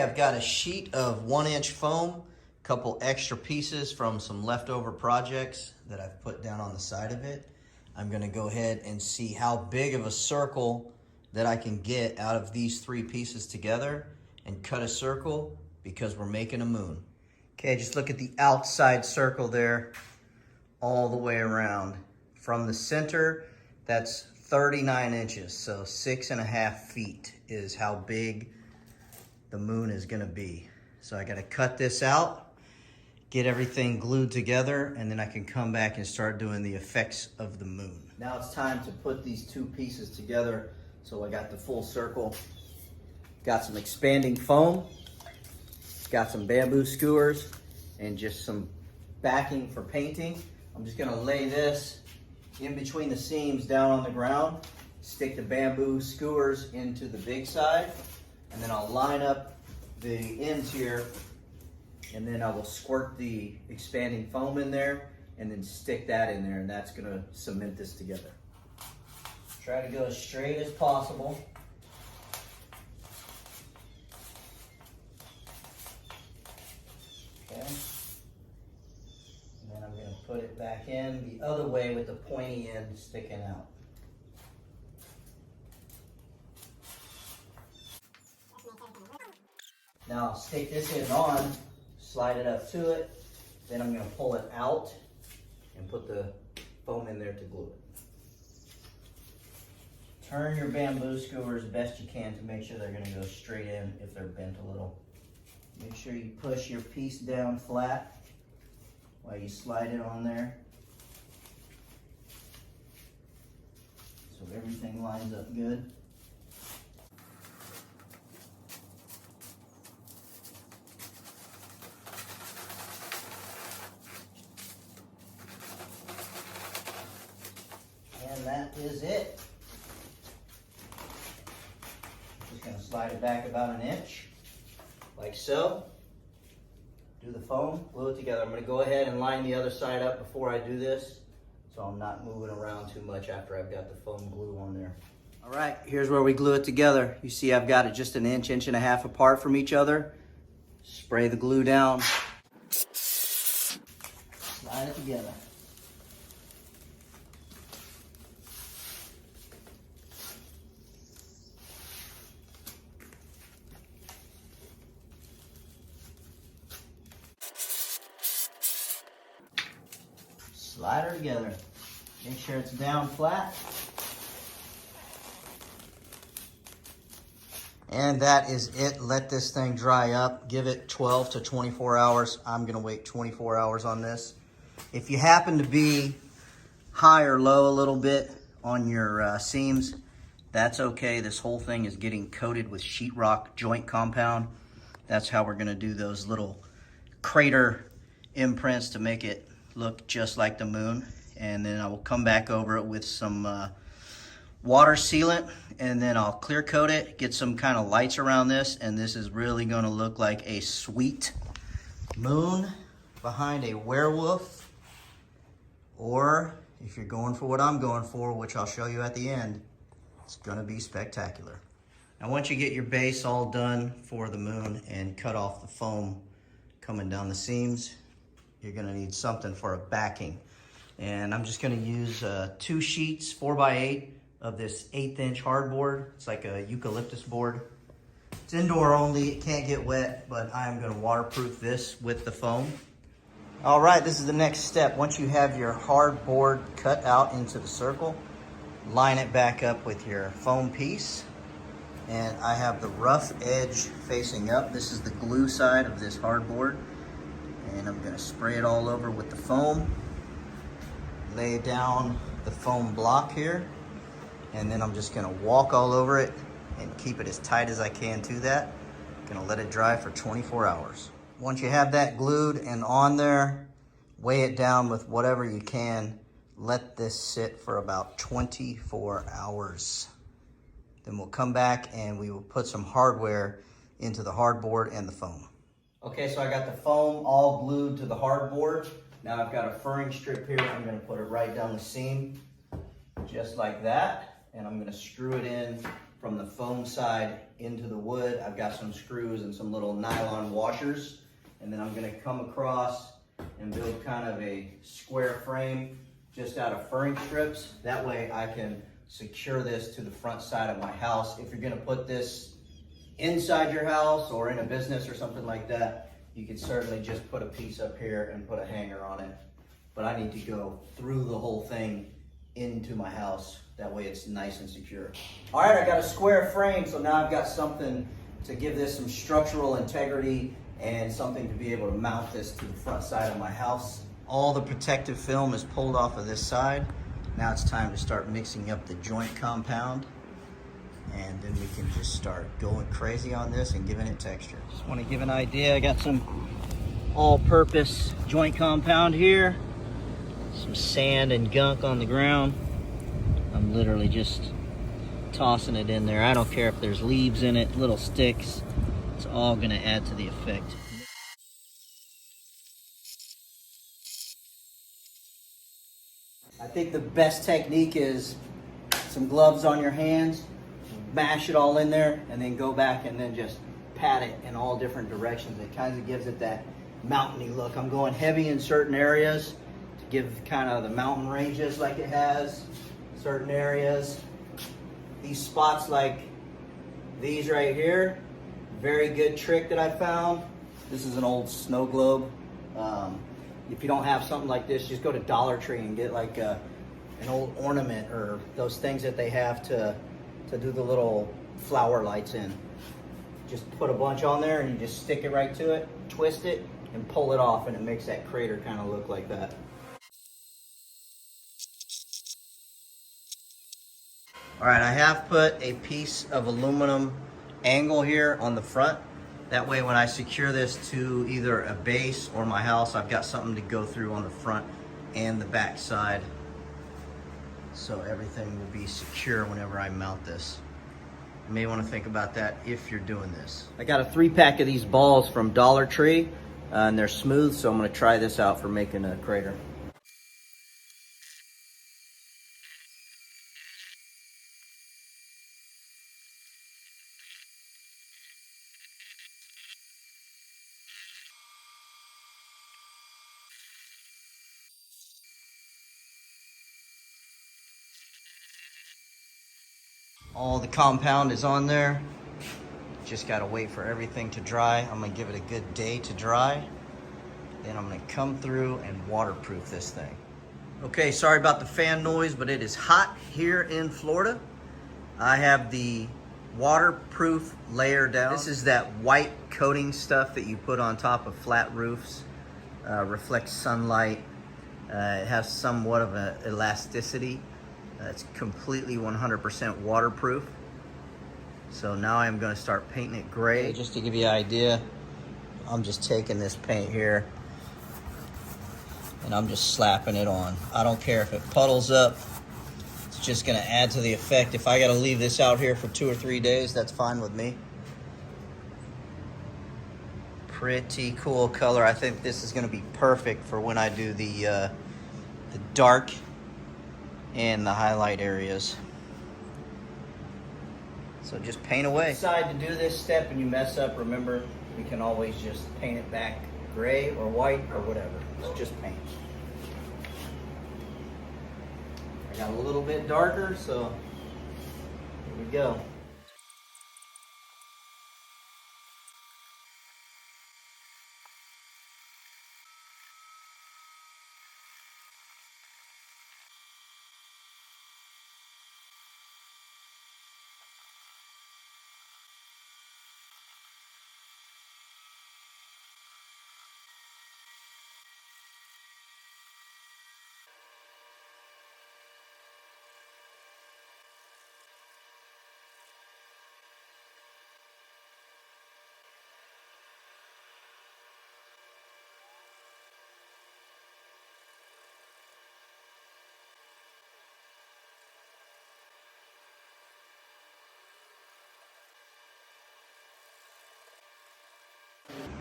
I've got a sheet of 1-inch foam, a couple extra pieces from some leftover projects that I've put down on the side of it. I'm gonna go ahead and see how big of a circle that I can get out of these 3 pieces together and cut a circle because we're making a moon. Okay, just look at the outside circle there all the way around. From the center, that's 39 inches, so 6.5 feet is how big the moon is gonna be. So I gotta cut this out, get everything glued together, and then I can come back and start doing the effects of the moon. Now it's time to put these 2 pieces together. So I got the full circle, got some expanding foam, got some bamboo skewers, and just some backing for painting. I'm just gonna lay this in between the seams down on the ground, stick the bamboo skewers into the big side, and then I'll line up the ends here, and then I will squirt the expanding foam in there, and then stick that in there, and that's gonna cement this together. Try to go as straight as possible. Okay. And then I'm going to put it back in the other way with the pointy end sticking out. Now I'll stick this end on, slide it up to it, then I'm going to pull it out and put the foam in there to glue it. Turn your bamboo skewers best you can to make sure they're going to go straight in if they're bent a little. Make sure you push your piece down flat while you slide it on there, so everything lines up good. And that is it. Just going to slide it back about 1 inch, like so. Do the foam, glue it together. I'm going to go ahead and line the other side up before I do this, so I'm not moving around too much after I've got the foam glue on there. All right, here's where we glue it together. You see I've got it just 1 inch, 1.5 inches apart from each other. Spray the glue down. Slide it together. Slide her together. Make sure it's down flat. And that is it. Let this thing dry up. Give it 12 to 24 hours. I'm gonna wait 24 hours on this. If you happen to be high or low a little bit on your seams, that's okay. This whole thing is getting coated with sheetrock joint compound. That's how we're gonna do those little crater imprints to make it look just like the moon. And then I will come back over it with some water sealant, and then I'll clear coat it, get some kind of lights around this, and this is really gonna look like a sweet moon behind a werewolf. Or if you're going for what I'm going for, which I'll show you at the end, it's gonna be spectacular. Now once you get your base all done for the moon and cut off the foam coming down the seams, you're gonna need something for a backing. And I'm just gonna use 2 sheets, 4x8 of this 1/8 inch hardboard. It's like a eucalyptus board. It's indoor only, it can't get wet, but I'm gonna waterproof this with the foam. All right, this is the next step. Once you have your hardboard cut out into the circle, line it back up with your foam piece. And I have the rough edge facing up. This is the glue side of this hardboard. And I'm gonna spray it all over with the foam. Lay down the foam block here. And then I'm just gonna walk all over it and keep it as tight as I can to that. Gonna let it dry for 24 hours. Once you have that glued and on there, weigh it down with whatever you can. Let this sit for about 24 hours. Then we'll come back and we will put some hardware into the hardboard and the foam. Okay, so I got the foam all glued to the hardboard. Now I've got a furring strip here. I'm gonna put it right down the seam, just like that. And I'm gonna screw it in from the foam side into the wood. I've got some screws and some little nylon washers. And then I'm gonna come across and build kind of a square frame just out of furring strips. That way I can secure this to the front side of my house. If you're gonna put this inside your house or in a business or something like that, you could certainly just put a piece up here and put a hanger on it. But I need to go through the whole thing into my house. That way it's nice and secure. All right, I got a square frame, so now I've got something to give this some structural integrity and something to be able to mount this to the front side of my house. All the protective film is pulled off of this side. Now it's time to start mixing up the joint compound, and then we can just start going crazy on this and giving it texture. Just want to give an idea. I got some all-purpose joint compound here, some sand and gunk on the ground. I'm literally just tossing it in there. I don't care if there's leaves in it, little sticks. It's all gonna add to the effect. I think the best technique is some gloves on your hands, mash it all in there, and then go back and then just pat it in all different directions. It kind of gives it that mountainy look. I'm going heavy in certain areas to give kind of the mountain ranges like it has. Certain areas. These spots like these right here, very good trick that I found. This is an old snow globe. If you don't have something like this, just go to Dollar Tree and get like an old ornament or those things that they have to do the little flower lights in. Just put a bunch on there and you just stick it right to it, twist it, and pull it off, and it makes that crater kind of look like that. All right, I have put a piece of aluminum angle here on the front. That way when I secure this to either a base or my house, I've got something to go through on the front and the back side. So everything will be secure whenever I mount this. You may want to think about that if you're doing this. I got a 3-pack of these balls from Dollar Tree, and they're smooth, so I'm going to try this out for making a crater. All the compound is on there. Just gotta wait for everything to dry. I'm gonna give it a good day to dry. Then I'm gonna come through and waterproof this thing. Okay, sorry about the fan noise, but it is hot here in Florida. I have the waterproof layer down. This is that white coating stuff that you put on top of flat roofs. Reflects sunlight. It has somewhat of an elasticity. It's completely 100% waterproof. So now I'm going to start painting it gray. Just to give you an idea, I'm just taking this paint here and I'm just slapping it on. I don't care if it puddles up. It's just going to add to the effect. If I got to leave this out here for 2 or 3 days, that's fine with me. Pretty cool color. I think this is going to be perfect for when I do the dark and the highlight areas. So just paint away. If you decide to do this step and you mess up, remember, we can always just paint it back gray or white or whatever. It's just paint. I got a little bit darker, so here we go.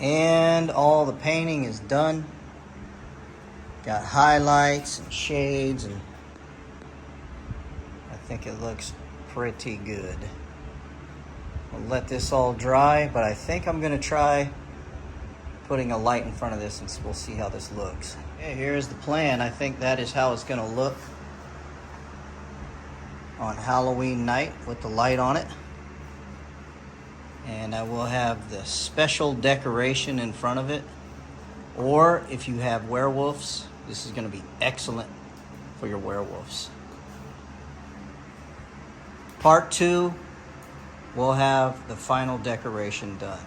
And all the painting is done. Got highlights and shades, and I think it looks pretty good. We'll let this all dry, but I think I'm gonna try putting a light in front of this and we'll see how this looks. Okay, here's the plan. I think that is how it's gonna look on Halloween night with the light on it. And I will have the special decoration in front of it. Or if you have werewolves, this is gonna be excellent for your werewolves. Part 2, we'll have the final decoration done.